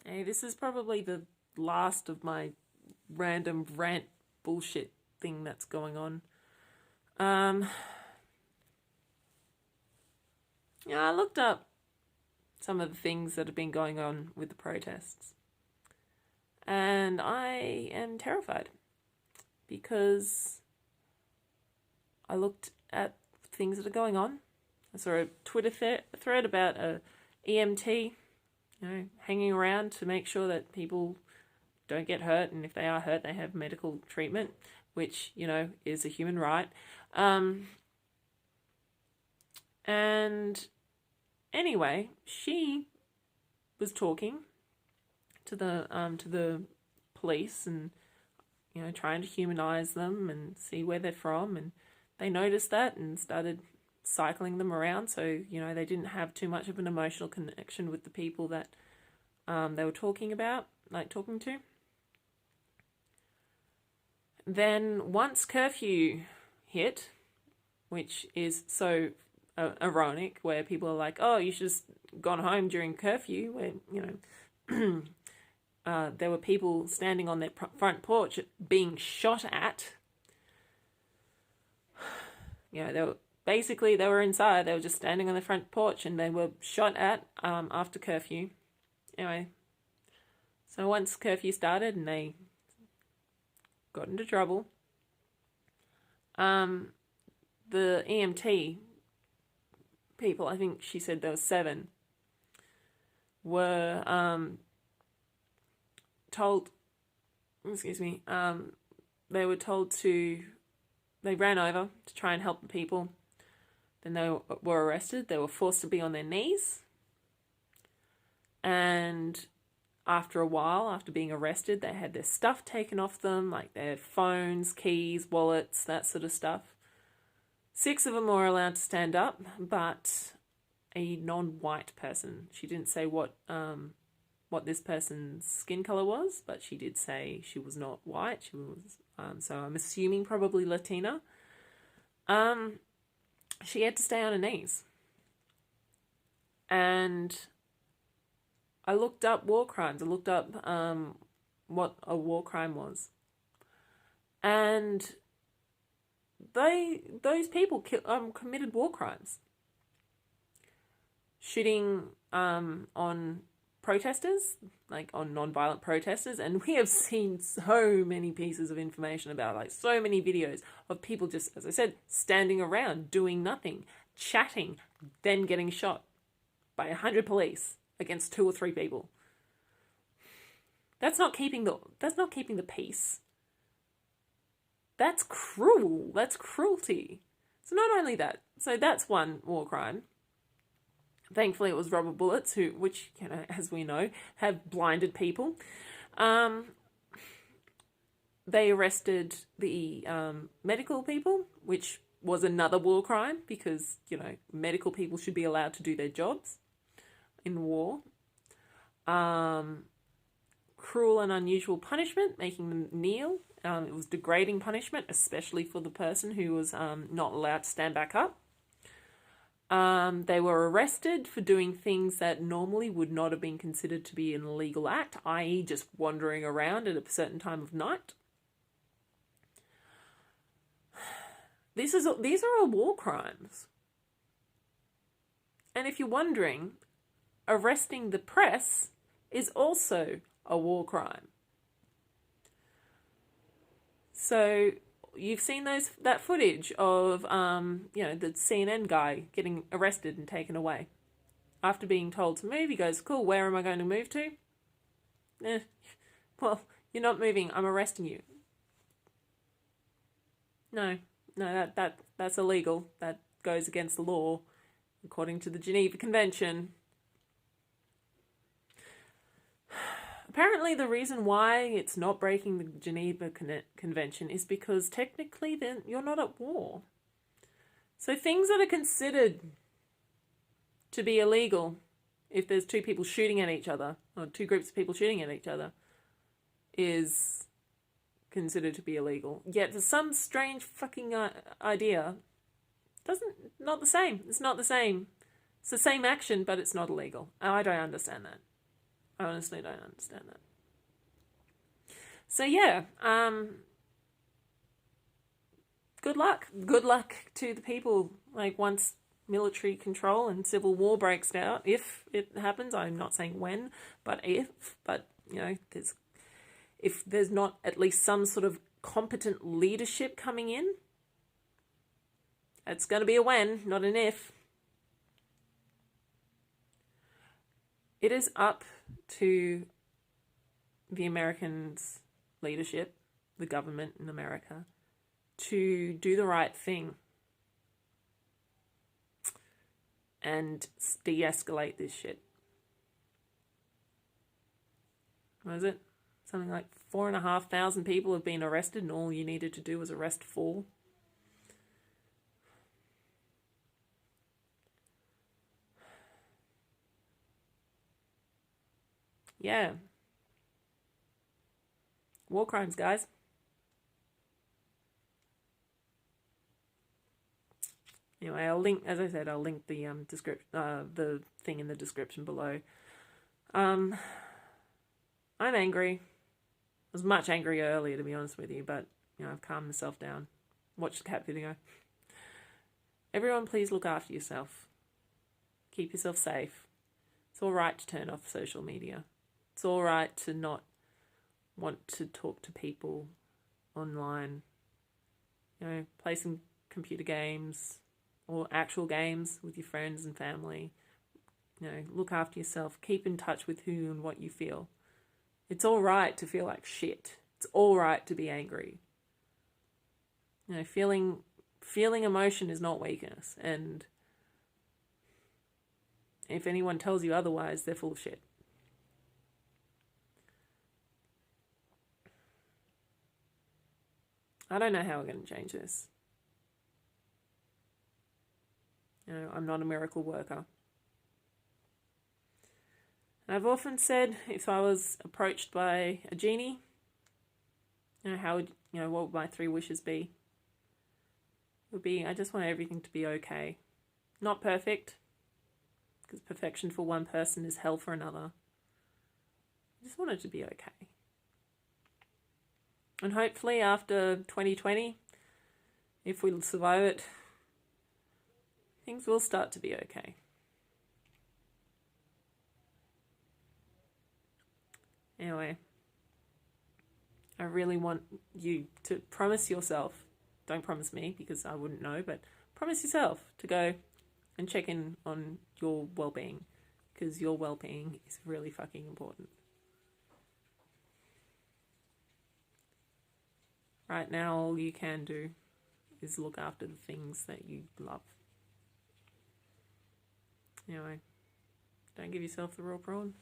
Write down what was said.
Hey, this is probably the last of my random rant bullshit thing that's going on. Um, yeah, I looked up some of the things that have been going on with the protests, and I am terrified because I looked at things that are going on. I saw a Twitter thread about a EMT, hanging around to make sure that people don't get hurt, and if they are hurt, they have medical treatment, which, is a human right. And anyway, she was talking to the police and trying to humanize them and see where they're from, and they noticed that and started cycling them around, so they didn't have too much of an emotional connection with the people that they were talking to. Then once curfew hit, which is so ironic, where people are like, oh, you should have gone home during curfew, where there were people standing on their front porch being shot at. They were inside, they were just standing on the front porch and they were shot at after curfew. Anyway, so once curfew started and they got into trouble, the EMT people, I think she said there were 7, were told, they were told they ran over to try and help the people. Then they were arrested. They were forced to be on their knees. And after a while, after being arrested, they had their stuff taken off them, like their phones, keys, wallets, that sort of stuff. 6 of them were allowed to stand up, but a non-white person. She didn't say what this person's skin color was, but she did say she was not white. She was, so I'm assuming probably Latina. She had to stay on her knees. And I looked up war crimes. I looked up what a war crime was. And those people committed war crimes. Shooting on protesters, like on non-violent protesters, and we have seen so many pieces of information about, like, so many videos of people just, as I said, standing around doing nothing, chatting, then getting shot by 100 police against 2 or 3 people. That's not keeping the peace. That's cruel. That's cruelty. So not only that, so that's one war crime. Thankfully, it was rubber bullets, which, as we know, have blinded people. They arrested the medical people, which was another war crime because, medical people should be allowed to do their jobs in war. Cruel and unusual punishment, making them kneel. It was degrading punishment, especially for the person who was not allowed to stand back up. They were arrested for doing things that normally would not have been considered to be an illegal act, i.e. just wandering around at a certain time of night. These are all war crimes. And if you're wondering, arresting the press is also a war crime. So you've seen that footage of the CNN guy getting arrested and taken away after being told to move. He goes, "Cool, where am I going to move to?" Well, you're not moving. I'm arresting you. No, that's illegal. That goes against the law, according to the Geneva Convention. Apparently, the reason why it's not breaking the Geneva Convention is because technically then you're not at war. So things that are considered to be illegal, if there's 2 people shooting at each other, or 2 groups of people shooting at each other, is considered to be illegal. Yet for some strange fucking idea, not the same. It's not the same. It's the same action, but it's not illegal. I don't understand that. I honestly don't understand that. So yeah, good luck. Good luck to the people. Like, once military control and civil war breaks out, if it happens, I'm not saying when, but if, but if there's not at least some sort of competent leadership coming in, it's going to be a when, not an if. It is up to the Americans' leadership, the government in America, to do the right thing and de-escalate this shit. What is it? Something like 4,500 people have been arrested, and all you needed to do was arrest 4. Yeah. War crimes, guys. Anyway, I'll link, as I said, I'll link the the thing in the description below. I'm angry. I was much angrier earlier, to be honest with you, but I've calmed myself down. Watch the cat video. Everyone, please look after yourself. Keep yourself safe. It's all right to turn off social media. It's all right to not want to talk to people online. Play some computer games or actual games with your friends and family. Look after yourself. Keep in touch with who and what you feel. It's all right to feel like shit. It's all right to be angry. Feeling emotion is not weakness, and if anyone tells you otherwise, they're full of shit. I don't know how we're going to change this. I'm not a miracle worker. And I've often said, if I was approached by a genie, how would, what would my 3 wishes be? It would be, I just want everything to be okay. Not perfect, because perfection for one person is hell for another. I just want it to be okay. And hopefully after 2020, if we survive it, things will start to be okay. Anyway, I really want you to promise yourself, don't promise me because I wouldn't know, but promise yourself to go and check in on your well-being, because your well-being is really fucking important. Right now, all you can do is look after the things that you love. Anyway, don't give yourself the raw prawn.